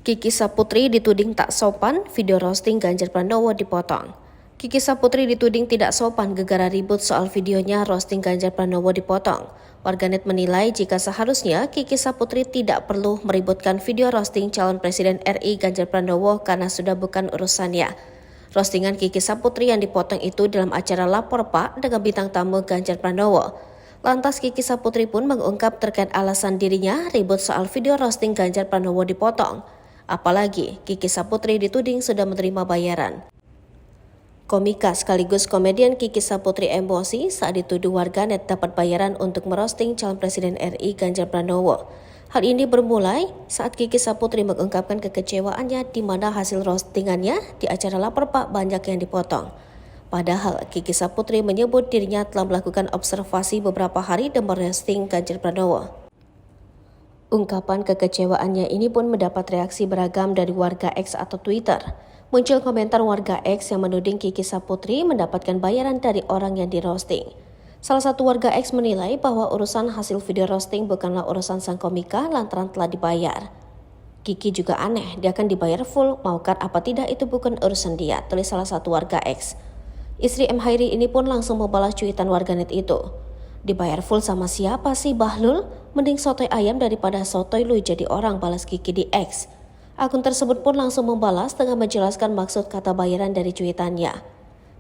Kiki Saputri dituding tak sopan, video roasting Ganjar Pranowo dipotong. Kiki Saputri dituding tidak sopan gegara ribut soal videonya roasting Ganjar Pranowo dipotong. Warganet menilai jika seharusnya Kiki Saputri tidak perlu meributkan video roasting calon Presiden RI Ganjar Pranowo karena sudah bukan urusannya. Roastingan Kiki Saputri yang dipotong itu dalam acara Lapor Pak dengan bintang tamu Ganjar Pranowo. Lantas Kiki Saputri pun mengungkap terkait alasan dirinya ribut soal video roasting Ganjar Pranowo dipotong. Apalagi Kiki Saputri dituding sudah menerima bayaran. Komika sekaligus komedian Kiki Saputri emosi saat dituduh warganet dapat bayaran untuk merosting calon Presiden RI Ganjar Pranowo. Hal ini bermulai saat Kiki Saputri mengungkapkan kekecewaannya di mana hasil roastingannya di acara Lapor Pak banyak yang dipotong. Padahal Kiki Saputri menyebut dirinya telah melakukan observasi beberapa hari dan merosting Ganjar Pranowo. Ungkapan kekecewaannya ini pun mendapat reaksi beragam dari warga X atau Twitter. Muncul komentar warga X yang menuding Kiki Saputri mendapatkan bayaran dari orang yang di-roasting. Salah satu warga X menilai bahwa urusan hasil video roasting bukanlah urusan sang komika lantaran telah dibayar. Kiki juga aneh, dia akan dibayar full, maukah apa tidak itu bukan urusan dia, tulis salah satu warga X. Istri M. Hairi ini pun langsung membalas cuitan warganet itu. Dibayar full sama siapa sih Bahlul? Mending sotoy ayam daripada sotoy lu jadi orang, balas Kiki di X. Akun tersebut pun langsung membalas dengan menjelaskan maksud kata bayaran dari cuitannya.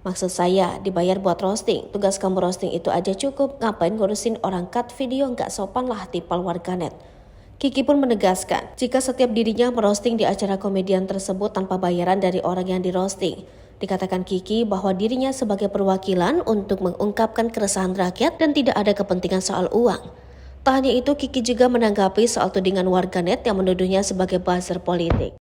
Maksud saya dibayar buat roasting, tugas kamu roasting itu aja cukup, ngapain ngurusin orang cut video, nggak sopan lah, tipal warganet. Kiki pun menegaskan jika setiap dirinya merosting di acara komedian tersebut tanpa bayaran dari orang yang dirosting. Dikatakan Kiki bahwa dirinya sebagai perwakilan untuk mengungkapkan keresahan rakyat dan tidak ada kepentingan soal uang. Tak hanya itu, Kiki juga menanggapi soal tudingan warganet yang menuduhnya sebagai buzzer politik.